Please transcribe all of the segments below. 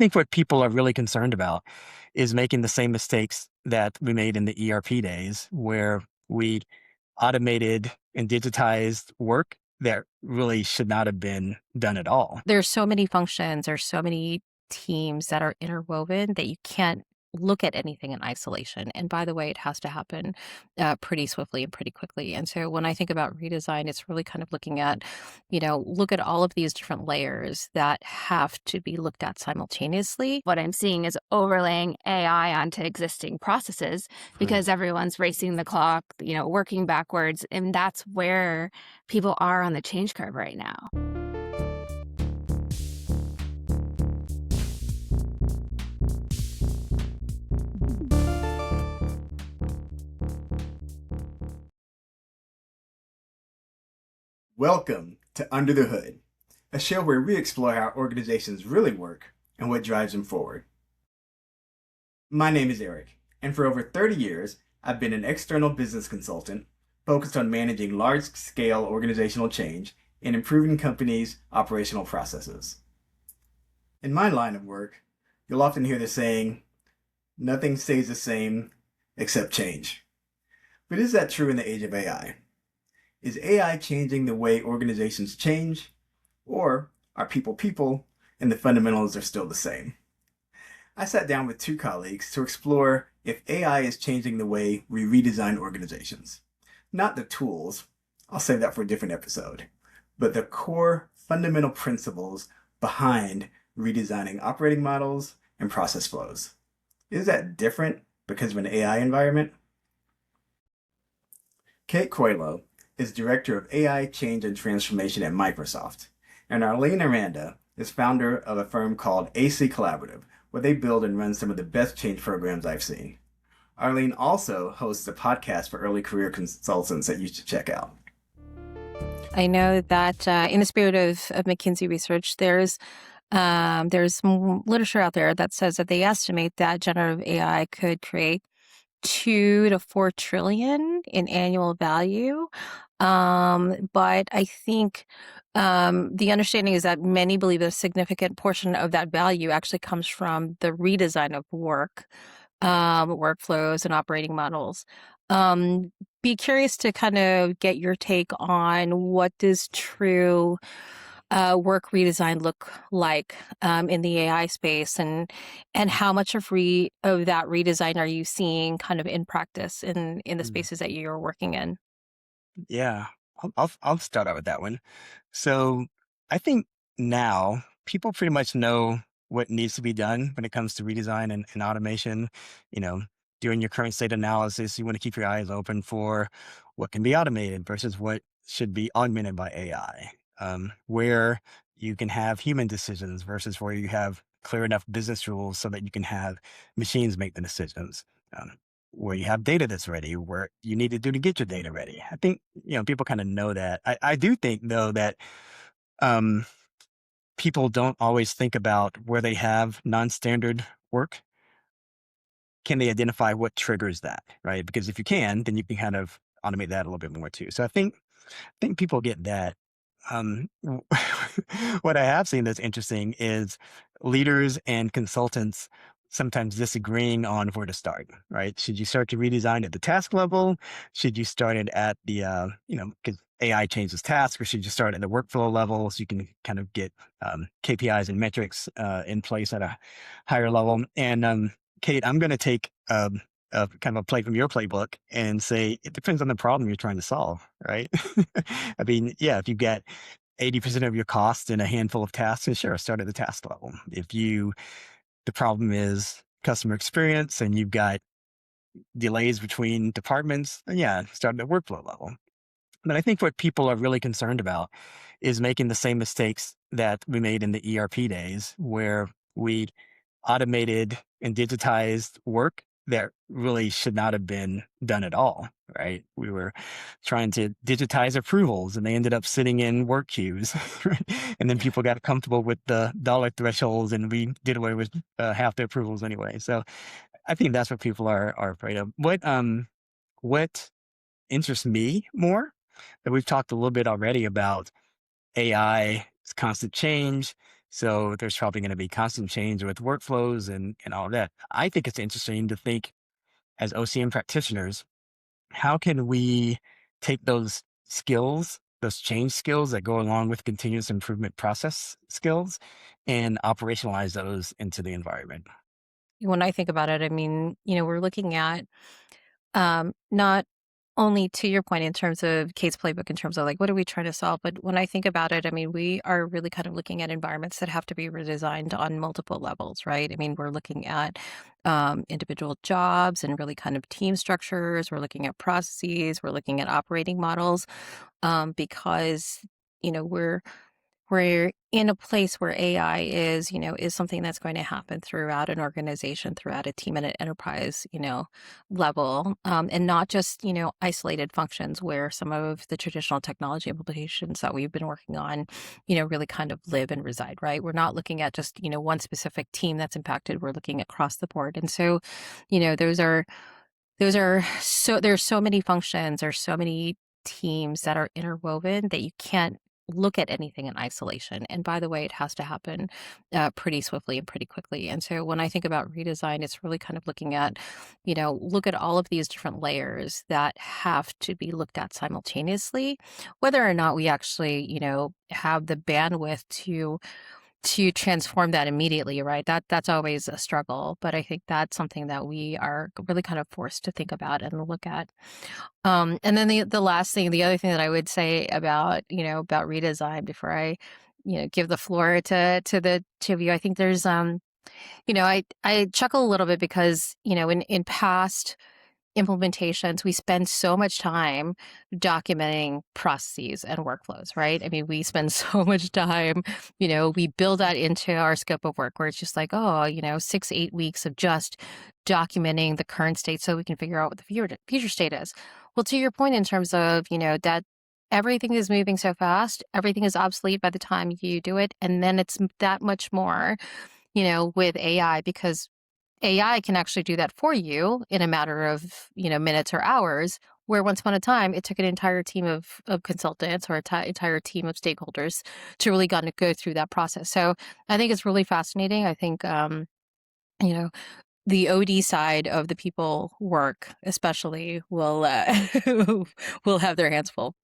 think what people are really concerned about is making the same mistakes that we made in the ERP days, where we automated and digitized work that really should not have been done at all. There's so many functions, there's so many teams that are interwoven that you can't look at anything in isolation. And by the way, it has to happen pretty swiftly and pretty quickly. And so when I think about redesign, it's really kind of looking at, look at all of these different layers that have to be looked at simultaneously. What I'm seeing is overlaying AI onto existing processes because everyone's racing the clock, working backwards. And that's where people are on the change curve right now. Welcome to Under the Hood, a show where we explore how organizations really work and what drives them forward. My name is Eric, and for over 30 years, I've been an external business consultant focused on managing large-scale organizational change and improving companies' operational processes. In my line of work, you'll often hear the saying, "Nothing stays the same except change." But is that true in the age of AI? Is AI changing the way organizations change? Or are people people and the fundamentals are still the same? I sat down with two colleagues to explore if AI is changing the way we redesign organizations. Not the tools, I'll save that for a different episode, but the core fundamental principles behind redesigning operating models and process flows. Is that different because of an AI environment? Kate Coelho is Director of AI Change and Transformation at Microsoft, and Arlyne Aranda is founder of a firm called AC Collaborative, where they build and run some of the best change programs I've seen. Arlyne also hosts a podcast for early career consultants that you should check out. I know that in the spirit of McKinsey research, there's some literature out there that says that they estimate that generative AI could create 2 to 4 trillion in annual value. But I think the understanding is that many believe a significant portion of that value actually comes from the redesign of work, workflows, and operating models. Be curious to kind of get your take on what does true work redesign look like in the AI space, and how much of that redesign are you seeing kind of in practice in the spaces that you're working in? Yeah, I'll start out with that one. So I think now people pretty much know what needs to be done when it comes to redesign and automation. You know, doing your current state analysis, you want to keep your eyes open for what can be automated versus what should be augmented by AI. Where you can have human decisions versus where you have clear enough business rules so that you can have machines make the decisions. Where you have data that's ready, where you need to do to get your data ready. I think, people kind of know that. I do think, though, that um, people don't always think about where they have non-standard work. Can they identify what triggers that, right? Because if you can, then you can kind of automate that a little bit more too. So I think people get that. Um, what I have seen that's interesting is leaders and consultants sometimes disagreeing on where to start, right? Should you start to redesign at the task level? Should you start it at the, because AI changes tasks, or should you start at the workflow level so you can kind of get KPIs and metrics in place at a higher level? And Kate, I'm going to take kind of a play from your playbook and say, it depends on the problem you're trying to solve, right? I mean, yeah, if you get 80% of your costs in a handful of tasks, then sure, start at the task level. If the problem is customer experience and you've got delays between departments, then yeah, start at the workflow level. But I think what people are really concerned about is making the same mistakes that we made in the ERP days, where we automated and digitized work that really should not have been done at all, right? We were trying to digitize approvals and they ended up sitting in work queues. And then people got comfortable with the dollar thresholds and we did away with half the approvals anyway. So I think that's what people are afraid of. What interests me more, that we've talked a little bit already about AI, constant change, So there's probably going to be constant change with workflows and all of that. I think it's interesting to think as OCM practitioners, how can we take those skills, those change skills that go along with continuous improvement process skills and operationalize those into the environment? When I think about it, I mean, we're looking at not only to your point in terms of Kate's playbook, in terms of like, what are we trying to solve? But when I think about it, I mean, we are really kind of looking at environments that have to be redesigned on multiple levels, right? I mean, we're looking at individual jobs and really kind of team structures. We're looking at processes. We're looking at operating models because, we're in a place where AI is something that's going to happen throughout an organization, throughout a team and an enterprise, level, and not just, isolated functions where some of the traditional technology implementations that we've been working on, really kind of live and reside, right? We're not looking at just, one specific team that's impacted. We're looking across the board. And so, there's so many functions, there's so many teams that are interwoven that you can't look at anything in isolation. And by the way, it has to happen pretty swiftly and pretty quickly. And so when I think about redesign, it's really kind of looking at, look at all of these different layers that have to be looked at simultaneously, whether or not we actually, have the bandwidth to transform that immediately, right? That's always a struggle, but I think that's something that we are really kind of forced to think about and look at. And then the last thing, the other thing that I would say about about redesign before I give the floor to the two of you, I think there's I chuckle a little bit because in past implementations, we spend so much time documenting processes and workflows, right? I mean, we spend so much time, we build that into our scope of work where it's just like, oh, 6, 8 weeks of just documenting the current state so we can figure out what the future state is. Well, to your point in terms of, that everything is moving so fast, everything is obsolete by the time you do it. And then it's that much more, with AI because AI can actually do that for you in a matter of, minutes or hours, where once upon a time, it took an entire team of consultants or entire team of stakeholders to really go through that process. So I think it's really fascinating. I think, you know, the OD side of the people work, especially, will will have their hands full.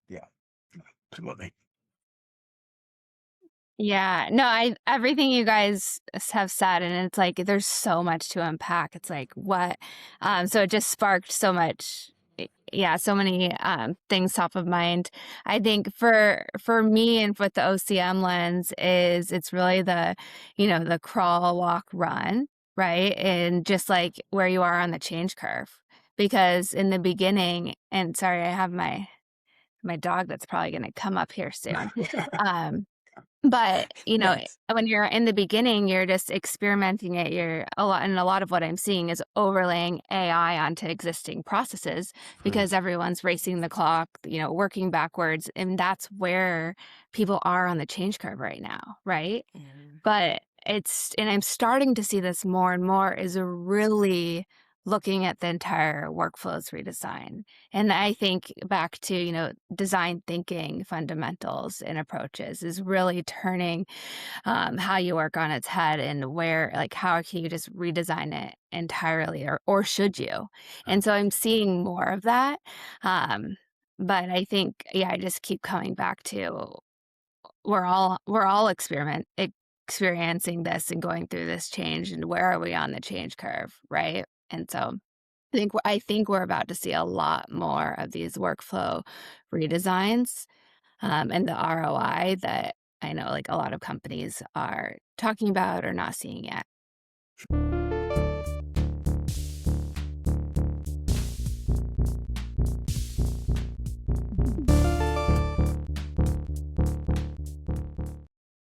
Yeah, absolutely. Yeah, no, I everything you guys have said, and it's like there's so much to unpack. It's like what, so it just sparked so much, yeah, so many things top of mind. I think for me and with the OCM lens is it's really the crawl, walk, run, right, and just like where you are on the change curve, because in the beginning, and sorry, I have my dog that's probably going to come up here soon. But, Nice. when you're in the beginning, you're just experimenting it. And a lot of what I'm seeing is overlaying AI onto existing processes Mm, because everyone's racing the clock, working backwards. And that's where people are on the change curve right now, right? Mm. But and I'm starting to see this more and more, is really looking at the entire workflows redesign. And I think back to, design thinking fundamentals and approaches is really turning how you work on its head, and where, like, how can you just redesign it entirely, or should you? And so I'm seeing more of that. Um, but I think, yeah, I just keep coming back to we're all experiencing this and going through this change, and where are we on the change curve, right? And so I think we're about to see a lot more of these workflow redesigns, and the ROI that I know like a lot of companies are talking about or not seeing yet.